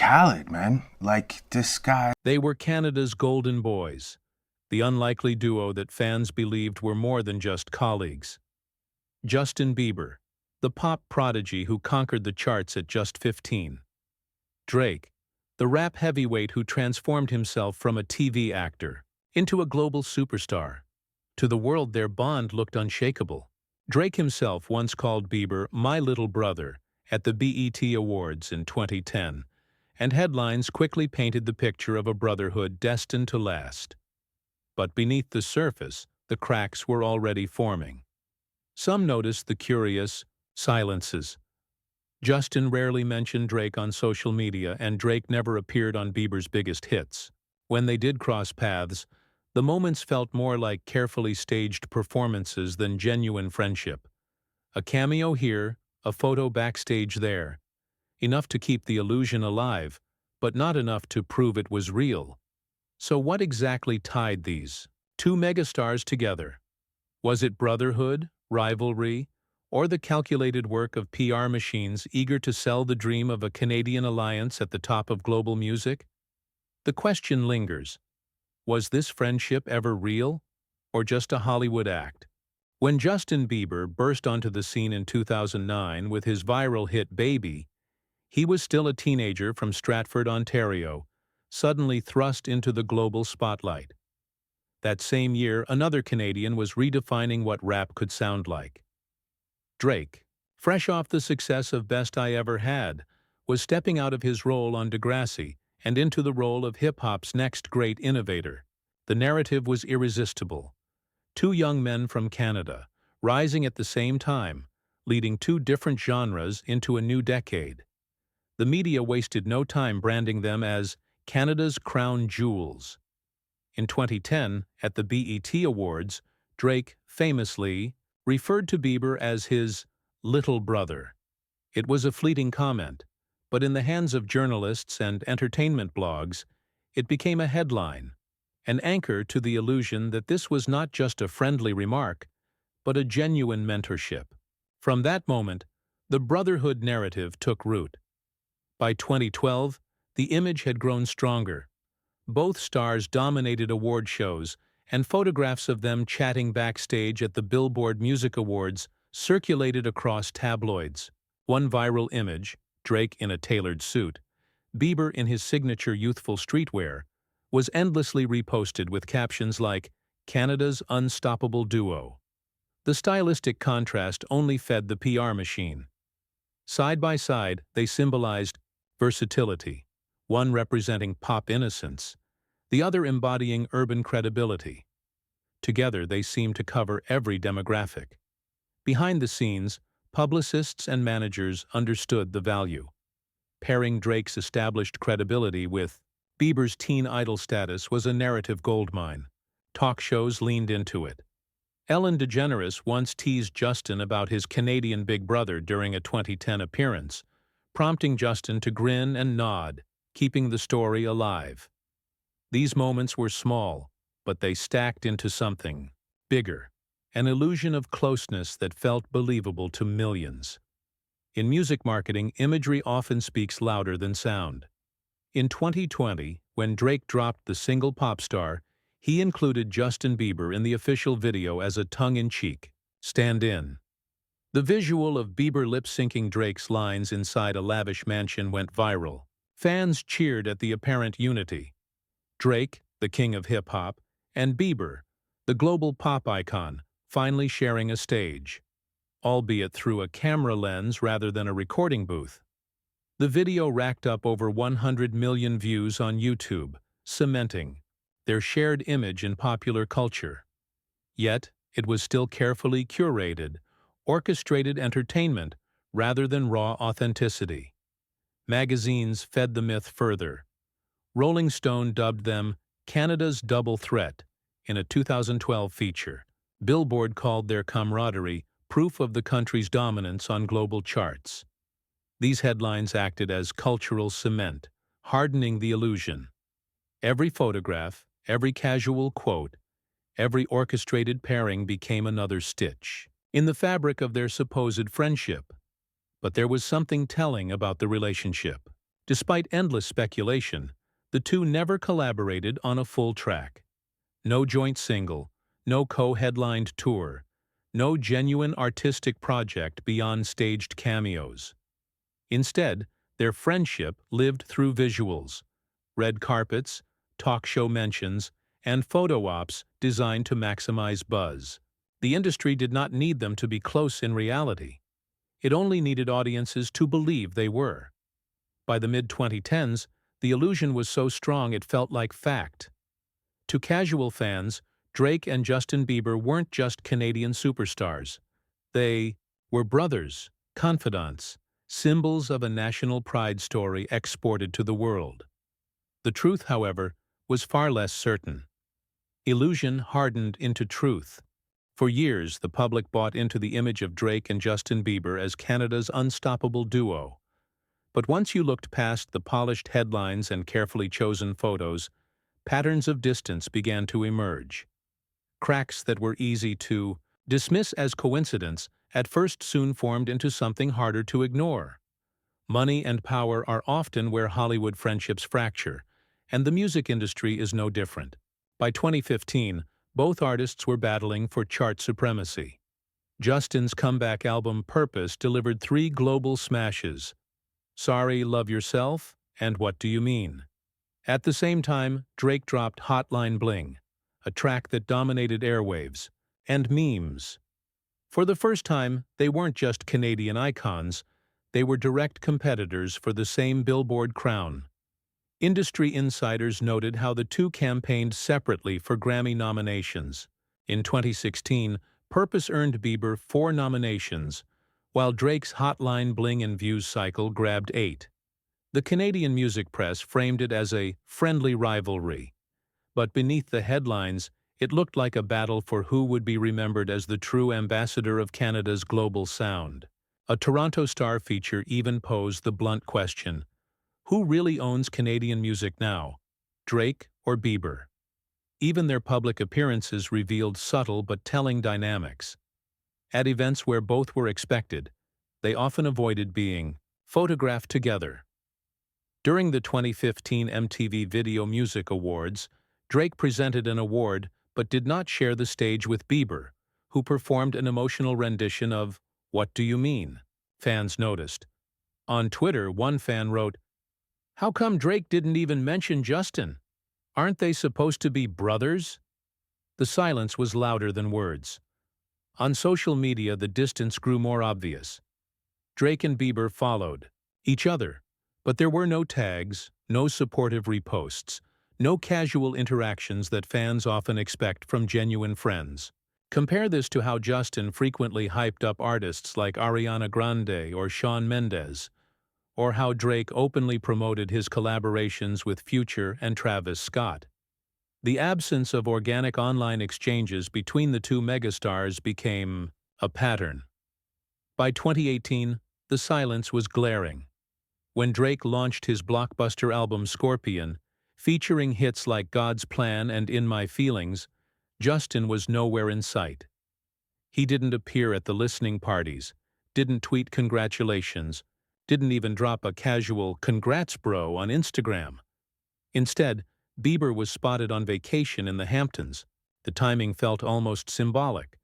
Khaled, man. Like, this guy. They were Canada's golden boys, the unlikely duo that fans believed were more than just colleagues. Justin Bieber, the pop prodigy who conquered the charts at just 15. Drake, the rap heavyweight who transformed himself from a TV actor into a global superstar. To the world, their bond looked unshakable. Drake himself once called Bieber "my little brother" at the BET Awards in 2010, and headlines quickly painted the picture of a brotherhood destined to last. But beneath the surface, the cracks were already forming. Some noticed the curious silences. Justin rarely mentioned Drake on social media, and Drake never appeared on Bieber's biggest hits. When they did cross paths, the moments felt more like carefully staged performances than genuine friendship. A cameo here, a photo backstage there. Enough to keep the illusion alive, but not enough to prove it was real. So what exactly tied these two megastars together? Was it brotherhood, rivalry, or the calculated work of PR machines eager to sell the dream of a Canadian alliance at the top of global music? The question lingers. Was this friendship ever real, or just a Hollywood act? When Justin Bieber burst onto the scene in 2009 with his viral hit Baby, he was still a teenager from Stratford, Ontario, suddenly thrust into the global spotlight. That same year, another Canadian was redefining what rap could sound like. Drake, fresh off the success of Best I Ever Had, was stepping out of his role on Degrassi and into the role of hip-hop's next great innovator. The narrative was irresistible. Two young men from Canada, rising at the same time, leading two different genres into a new decade. The media wasted no time branding them as Canada's crown jewels. In 2010, at the BET Awards, Drake famously referred to Bieber as his little brother. It was a fleeting comment, but in the hands of journalists and entertainment blogs, it became a headline, an anchor to the illusion that this was not just a friendly remark, but a genuine mentorship. From that moment, the brotherhood narrative took root. By 2012, the image had grown stronger. Both stars dominated award shows, and photographs of them chatting backstage at the Billboard Music Awards circulated across tabloids. One viral image, Drake in a tailored suit, Bieber in his signature youthful streetwear, was endlessly reposted with captions like, "Canada's unstoppable duo." The stylistic contrast only fed the PR machine. Side by side, they symbolized versatility, one representing pop innocence, the other embodying urban credibility. Together, they seemed to cover every demographic. Behind the scenes, publicists and managers understood the value. Pairing Drake's established credibility with Bieber's teen idol status was a narrative goldmine. Talk shows leaned into it. Ellen DeGeneres once teased Justin about his Canadian big brother during a 2010 appearance, prompting Justin to grin and nod, keeping the story alive. These moments were small, but they stacked into something bigger, an illusion of closeness that felt believable to millions. In music marketing, imagery often speaks louder than sound. In 2020, when Drake dropped the single Popstar, he included Justin Bieber in the official video as a tongue-in-cheek stand-in. The visual of Bieber lip-syncing Drake's lines inside a lavish mansion went viral. Fans cheered at the apparent unity. Drake, the king of hip-hop, and Bieber, the global pop icon, finally sharing a stage, albeit through a camera lens rather than a recording booth. The video racked up over 100 million views on YouTube, cementing their shared image in popular culture. Yet, it was still carefully curated, orchestrated entertainment rather than raw authenticity. Magazines fed the myth further. Rolling Stone dubbed them Canada's double threat in a 2012 feature. Billboard called their camaraderie proof of the country's dominance on global charts. These headlines acted as cultural cement, hardening the illusion. Every photograph, every casual quote, every orchestrated pairing became another stitch in the fabric of their supposed friendship. But there was something telling about the relationship. Despite endless speculation, the two never collaborated on a full track. No joint single, no co-headlined tour, no genuine artistic project beyond staged cameos. Instead, their friendship lived through visuals, red carpets, talk show mentions, and photo ops designed to maximize buzz. The industry did not need them to be close in reality. It only needed audiences to believe they were. By the mid-2010s, the illusion was so strong it felt like fact. To casual fans, Drake and Justin Bieber weren't just Canadian superstars. They were brothers, confidants, symbols of a national pride story exported to the world. The truth, however, was far less certain. Illusion hardened into truth. For years, the public bought into the image of Drake and Justin Bieber as Canada's unstoppable duo. But once you looked past the polished headlines and carefully chosen photos, patterns of distance began to emerge. Cracks that were easy to dismiss as coincidence at first soon formed into something harder to ignore. Money and power are often where Hollywood friendships fracture, and the music industry is no different. By 2015, both artists were battling for chart supremacy. Justin's comeback album Purpose delivered 3 global smashes: Sorry, Love Yourself, and What Do You Mean? At the same time, Drake dropped Hotline Bling, a track that dominated airwaves, and memes. For the first time, they weren't just Canadian icons, they were direct competitors for the same Billboard crown. Industry insiders noted how the two campaigned separately for Grammy nominations. In 2016, Purpose earned Bieber 4 nominations, while Drake's Hotline Bling and Views cycle grabbed 8. The Canadian music press framed it as a friendly rivalry, but beneath the headlines, it looked like a battle for who would be remembered as the true ambassador of Canada's global sound. A Toronto Star feature even posed the blunt question: who really owns Canadian music now, Drake or Bieber? Even their public appearances revealed subtle but telling dynamics. At events where both were expected, they often avoided being photographed together. During the 2015 MTV Video Music Awards, Drake presented an award but did not share the stage with Bieber, who performed an emotional rendition of What Do You Mean? Fans noticed. On Twitter, one fan wrote, "How come Drake didn't even mention Justin? Aren't they supposed to be brothers?" The silence was louder than words. On social media, the distance grew more obvious. Drake and Bieber followed each other, but there were no tags, no supportive reposts, no casual interactions that fans often expect from genuine friends. Compare this to how Justin frequently hyped up artists like Ariana Grande or Shawn Mendes, or how Drake openly promoted his collaborations with Future and Travis Scott. The absence of organic online exchanges between the two megastars became a pattern. By 2018, the silence was glaring. When Drake launched his blockbuster album Scorpion, featuring hits like God's Plan and In My Feelings, Justin was nowhere in sight. He didn't appear at the listening parties, didn't tweet congratulations, didn't even drop a casual "congrats bro" on Instagram. Instead, Bieber was spotted on vacation in the Hamptons. The timing felt almost symbolic.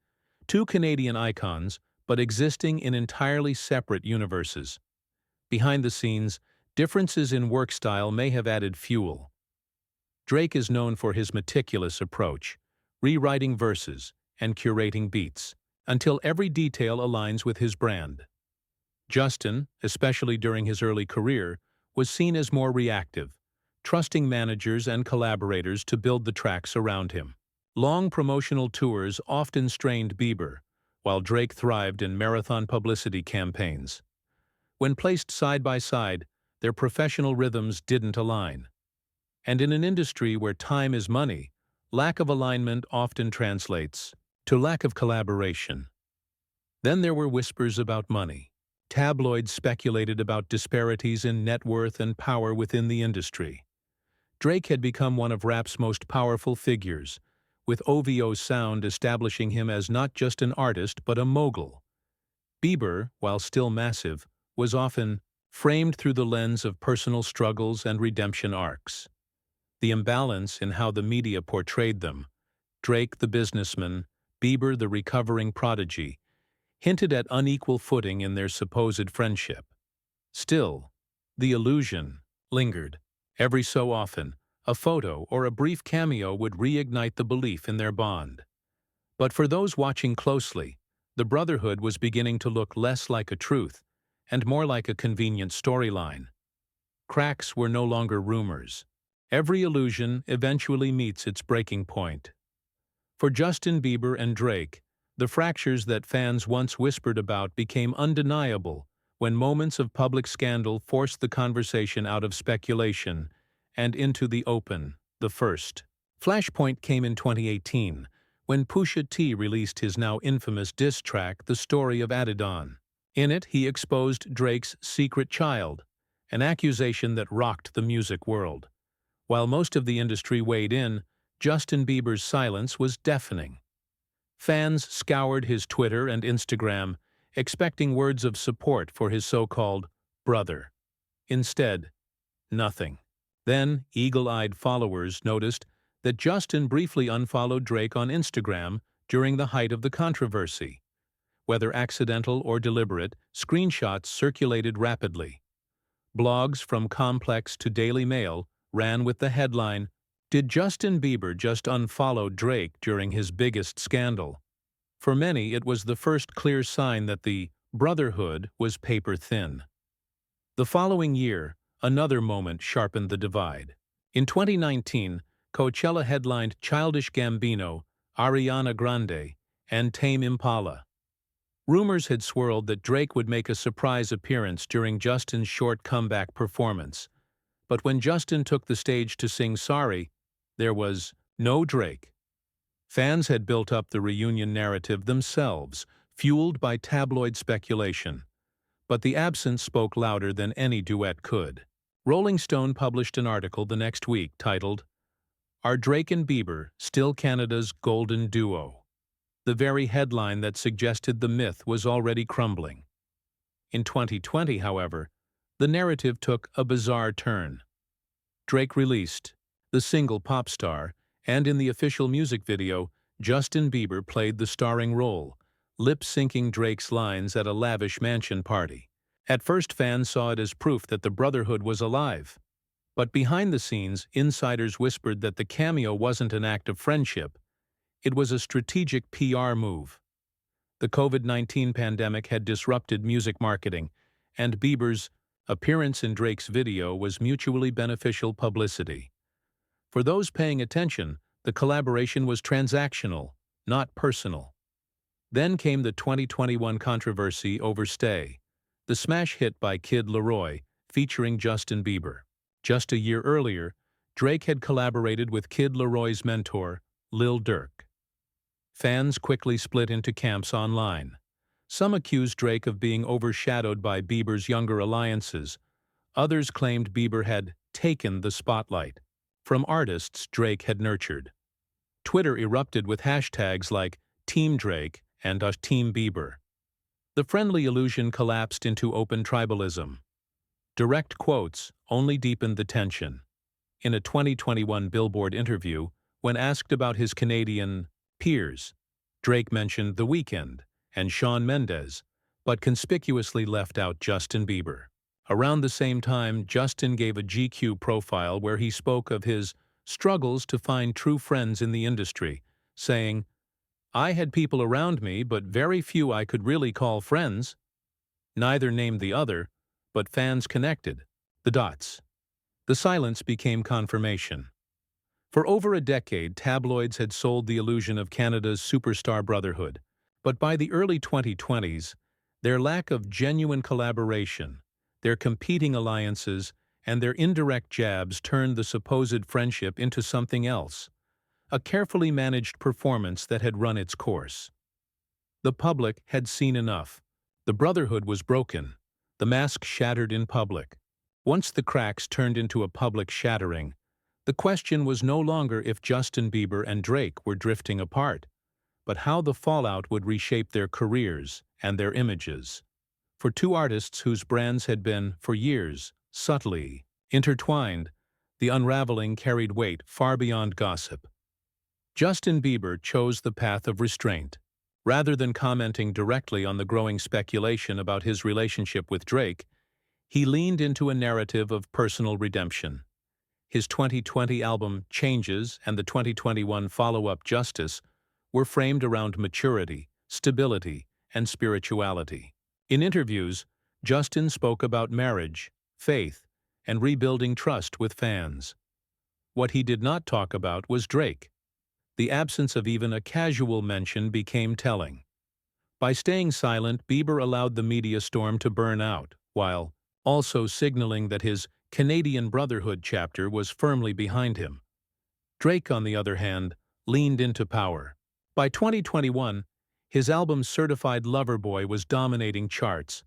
Two Canadian icons, but existing in entirely separate universes. Behind the scenes, differences in work style may have added fuel. Drake is known for his meticulous approach, rewriting verses and curating beats, until every detail aligns with his brand. Justin, especially during his early career, was seen as more reactive, trusting managers and collaborators to build the tracks around him. Long promotional tours often strained Bieber, while Drake thrived in marathon publicity campaigns. When placed side by side, their professional rhythms didn't align. And in an industry where time is money, lack of alignment often translates to lack of collaboration. Then there were whispers about money. Tabloids speculated about disparities in net worth and power within the industry. Drake had become one of rap's most powerful figures, with OVO's sound establishing him as not just an artist but a mogul. Bieber, while still massive, was often framed through the lens of personal struggles and redemption arcs. The imbalance in how the media portrayed them, Drake the businessman, Bieber the recovering prodigy, hinted at unequal footing in their supposed friendship. Still, the illusion lingered. Every so often, a photo or a brief cameo would reignite the belief in their bond. But for those watching closely, the brotherhood was beginning to look less like a truth and more like a convenient storyline. Cracks were no longer rumors. Every illusion eventually meets its breaking point. For Justin Bieber and Drake, the fractures that fans once whispered about became undeniable when moments of public scandal forced the conversation out of speculation and into the open. The first flashpoint came in 2018, when Pusha T released his now infamous diss track, The Story of Adidon. In it, he exposed Drake's secret child, an accusation that rocked the music world. While most of the industry weighed in, Justin Bieber's silence was deafening. Fans scoured his Twitter and Instagram, expecting words of support for his so-called brother. Instead, nothing. Then, eagle-eyed followers noticed that Justin briefly unfollowed Drake on Instagram during the height of the controversy. Whether accidental or deliberate, screenshots circulated rapidly. Blogs from Complex to Daily Mail ran with the headline, "Did Justin Bieber just unfollow Drake during his biggest scandal?" For many, it was the first clear sign that the brotherhood was paper thin. The following year, another moment sharpened the divide. In 2019, Coachella headlined Childish Gambino, Ariana Grande, and Tame Impala. Rumors had swirled that Drake would make a surprise appearance during Justin's short comeback performance. But when Justin took the stage to sing Sorry, there was no Drake. Fans had built up the reunion narrative themselves, fueled by tabloid speculation. But the absence spoke louder than any duet could. Rolling Stone published an article the next week titled, "Are Drake and Bieber Still Canada's Golden Duo?" The very headline that suggested the myth was already crumbling. In 2020, however, the narrative took a bizarre turn. Drake released the single Popstar, and in the official music video, Justin Bieber played the starring role, lip-syncing Drake's lines at a lavish mansion party. At first, fans saw it as proof that the brotherhood was alive. But behind the scenes, insiders whispered that the cameo wasn't an act of friendship. It was a strategic PR move. The COVID-19 pandemic had disrupted music marketing, and Bieber's appearance in Drake's video was mutually beneficial publicity. For those paying attention, the collaboration was transactional, not personal. Then came the 2021 controversy over Stay, the smash hit by Kid Laroi, featuring Justin Bieber. Just a year earlier, Drake had collaborated with Kid Laroi's mentor, Lil Durk. Fans quickly split into camps online. Some accused Drake of being overshadowed by Bieber's younger alliances. Others claimed Bieber had taken the spotlight from artists Drake had nurtured. Twitter erupted with hashtags like Team Drake and Team Bieber. The friendly illusion collapsed into open tribalism. Direct quotes only deepened the tension. In a 2021 Billboard interview, when asked about his Canadian peers, Drake mentioned The Weeknd and Shawn Mendes, but conspicuously left out Justin Bieber. Around the same time, Justin gave a GQ profile where he spoke of his struggles to find true friends in the industry, saying, "I had people around me, but very few I could really call friends." Neither named the other, but fans connected the dots. The silence became confirmation. For over a decade, tabloids had sold the illusion of Canada's superstar brotherhood, but by the early 2020s, their lack of genuine collaboration, their competing alliances, and their indirect jabs turned the supposed friendship into something else, a carefully managed performance that had run its course. The public had seen enough. The brotherhood was broken, the mask shattered in public. Once the cracks turned into a public shattering, the question was no longer if Justin Bieber and Drake were drifting apart, but how the fallout would reshape their careers and their images. For two artists whose brands had been, for years, subtly intertwined, the unraveling carried weight far beyond gossip. Justin Bieber chose the path of restraint. Rather than commenting directly on the growing speculation about his relationship with Drake, he leaned into a narrative of personal redemption. His 2020 album Changes and the 2021 follow-up Justice were framed around maturity, stability, and spirituality. In interviews, Justin spoke about marriage, faith, and rebuilding trust with fans. What he did not talk about was Drake. The absence of even a casual mention became telling. By staying silent, Bieber allowed the media storm to burn out, while also signaling that his Canadian Brotherhood chapter was firmly behind him. Drake, on the other hand, leaned into power. By 2021, his album Certified Lover Boy was dominating charts,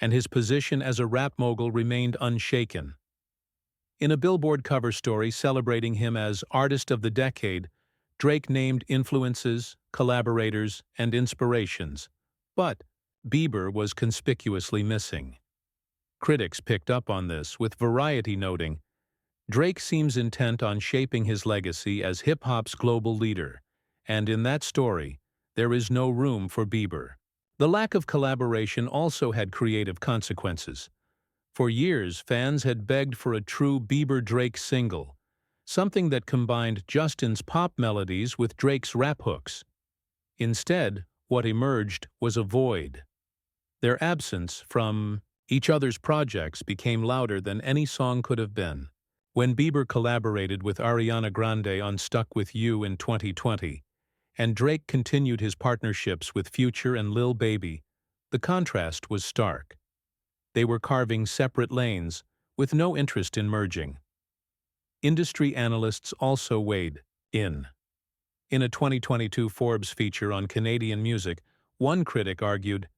and his position as a rap mogul remained unshaken. In a Billboard cover story celebrating him as Artist of the Decade, Drake named influences, collaborators, and inspirations, but Bieber was conspicuously missing. Critics picked up on this, with Variety noting, "Drake seems intent on shaping his legacy as hip-hop's global leader, and in that story, there is no room for Bieber." The lack of collaboration also had creative consequences. For years, fans had begged for a true Bieber-Drake single, something that combined Justin's pop melodies with Drake's rap hooks. Instead, what emerged was a void. Their absence from each other's projects became louder than any song could have been. When Bieber collaborated with Ariana Grande on Stuck With You in 2020, and Drake continued his partnerships with Future and Lil Baby, the contrast was stark. They were carving separate lanes, with no interest in merging. Industry analysts also weighed in. In a 2022 Forbes feature on Canadian music, one critic argued,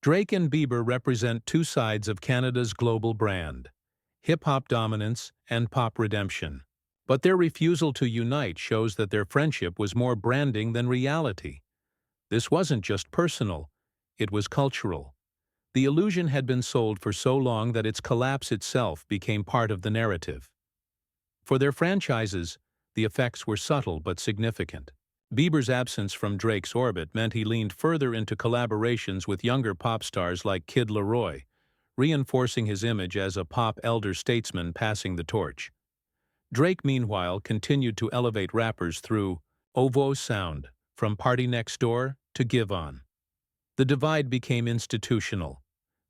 "Drake and Bieber represent two sides of Canada's global brand, hip-hop dominance and pop redemption. But their refusal to unite shows that their friendship was more branding than reality. This wasn't just personal, it was cultural. The illusion had been sold for so long that its collapse itself became part of the narrative." For their franchises, the effects were subtle but significant. Bieber's absence from Drake's orbit meant he leaned further into collaborations with younger pop stars like Kid Laroi, reinforcing his image as a pop elder statesman passing the torch. Drake, meanwhile, continued to elevate rappers through OVO sound, from Party Next Door to Give On. The divide became institutional.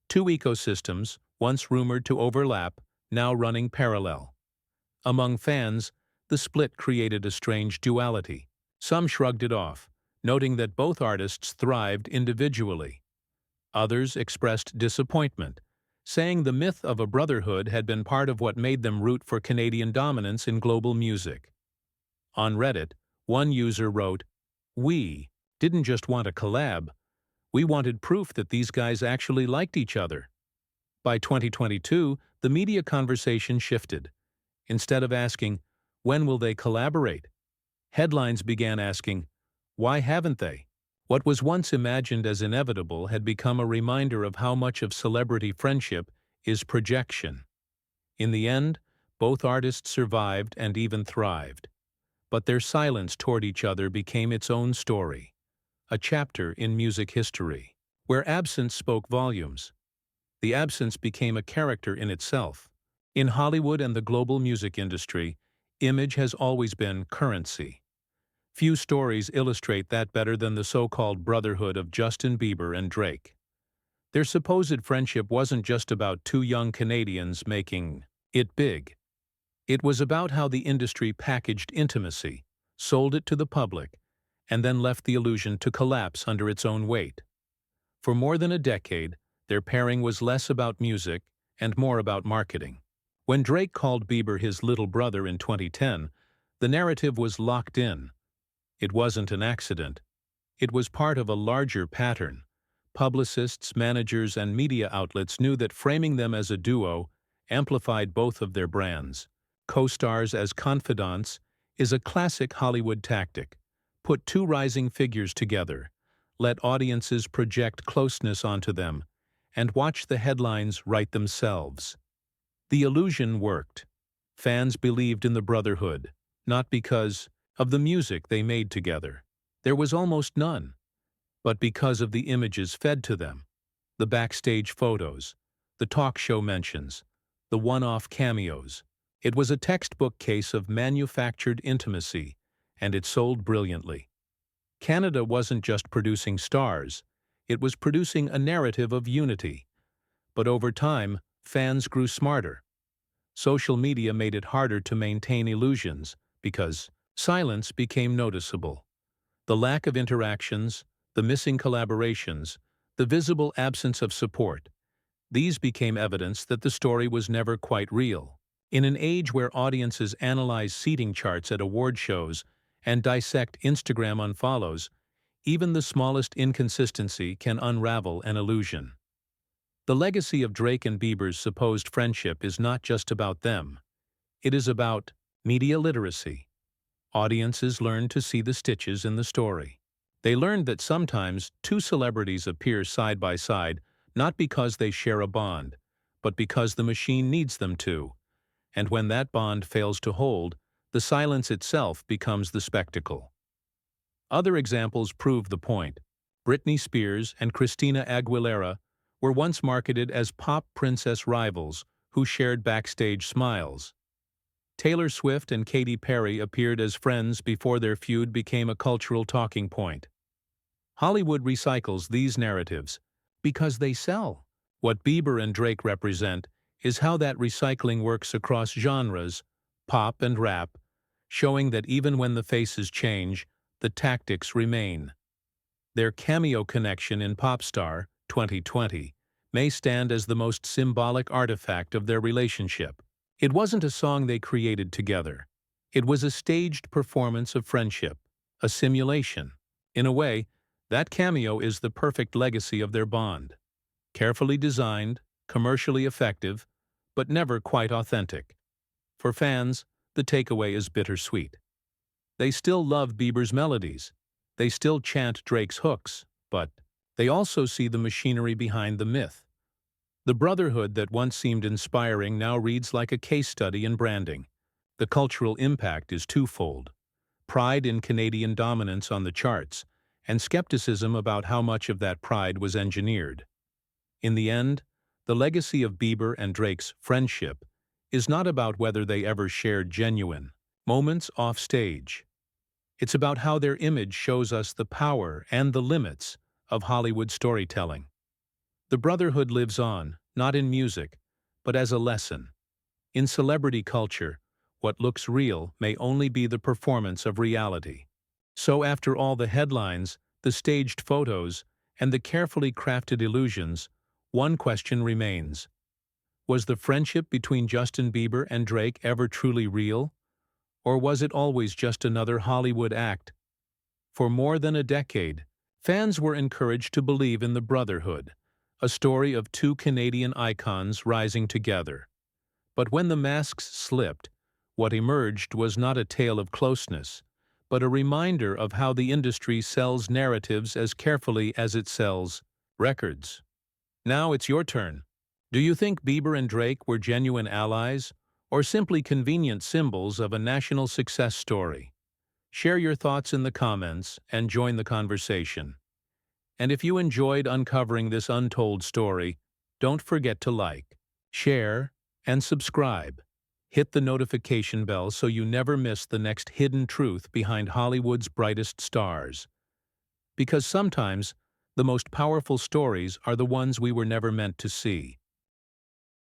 Two ecosystems, once rumored to overlap, now running parallel. Among fans, the split created a strange duality. Some shrugged it off, noting that both artists thrived individually. Others expressed disappointment, saying the myth of a brotherhood had been part of what made them root for Canadian dominance in global music. On Reddit, one user wrote, "We didn't just want a collab, we wanted proof that these guys actually liked each other." By 2022, the media conversation shifted. Instead of asking, "When will they collaborate?" headlines began asking, "Why haven't they?" What was once imagined as inevitable had become a reminder of how much of celebrity friendship is projection. In the end, both artists survived and even thrived. But their silence toward each other became its own story, a chapter in music history, where absence spoke volumes. The absence became a character in itself. In Hollywood and the global music industry, image has always been currency. Few stories illustrate that better than the so-called brotherhood of Justin Bieber and Drake. Their supposed friendship wasn't just about two young Canadians making it big. It was about how the industry packaged intimacy, sold it to the public, and then left the illusion to collapse under its own weight. For more than a decade, their pairing was less about music and more about marketing. When Drake called Bieber his little brother in 2010, the narrative was locked in. It wasn't an accident. It was part of a larger pattern. Publicists, managers, and media outlets knew that framing them as a duo amplified both of their brands. Co-stars as confidants is a classic Hollywood tactic. Put two rising figures together, let audiences project closeness onto them, and watch the headlines write themselves. The illusion worked. Fans believed in the brotherhood, not because of the music they made together. There was almost none, but because of the images fed to them. The backstage photos, the talk show mentions, the one-off cameos. It was a textbook case of manufactured intimacy, and it sold brilliantly. Canada wasn't just producing stars, it was producing a narrative of unity. But over time, fans grew smarter. Social media made it harder to maintain illusions because silence became noticeable. The lack of interactions, the missing collaborations, the visible absence of support, these became evidence that the story was never quite real. In an age where audiences analyze seating charts at award shows and dissect Instagram unfollows, even the smallest inconsistency can unravel an illusion. The legacy of Drake and Bieber's supposed friendship is not just about them. It is about media literacy. Audiences learned to see the stitches in the story. They learned that sometimes two celebrities appear side by side not because they share a bond, but because the machine needs them to. And when that bond fails to hold, the silence itself becomes the spectacle. Other examples prove the point. Britney Spears and Christina Aguilera were once marketed as pop princess rivals who shared backstage smiles. Taylor Swift and Katy Perry appeared as friends before their feud became a cultural talking point. Hollywood recycles these narratives because they sell. What Bieber and Drake represent is how that recycling works across genres, pop and rap, showing that even when the faces change, the tactics remain. Their cameo connection in Popstar, 2020, may stand as the most symbolic artifact of their relationship. It wasn't a song they created together. It was a staged performance of friendship, a simulation. In a way, that cameo is the perfect legacy of their bond. Carefully designed, commercially effective, but never quite authentic. For fans, the takeaway is bittersweet. They still love Bieber's melodies. They still chant Drake's hooks, but they also see the machinery behind the myth. The brotherhood that once seemed inspiring now reads like a case study in branding. The cultural impact is twofold: pride in Canadian dominance on the charts, and skepticism about how much of that pride was engineered. In the end, the legacy of Bieber and Drake's friendship is not about whether they ever shared genuine moments off stage. It's about how their image shows us the power and the limits of Hollywood storytelling. The brotherhood lives on, not in music, but as a lesson. In celebrity culture, what looks real may only be the performance of reality. So after all the headlines, the staged photos, and the carefully crafted illusions, one question remains. Was the friendship between Justin Bieber and Drake ever truly real? Or was it always just another Hollywood act? For more than a decade, fans were encouraged to believe in the brotherhood, a story of two Canadian icons rising together. But when the masks slipped, what emerged was not a tale of closeness, but a reminder of how the industry sells narratives as carefully as it sells records. Now it's your turn. Do you think Bieber and Drake were genuine allies, or simply convenient symbols of a national success story? Share your thoughts in the comments and join the conversation. And if you enjoyed uncovering this untold story, don't forget to like, share, and subscribe. Hit the notification bell so you never miss the next hidden truth behind Hollywood's brightest stars. Because sometimes, the most powerful stories are the ones we were never meant to see.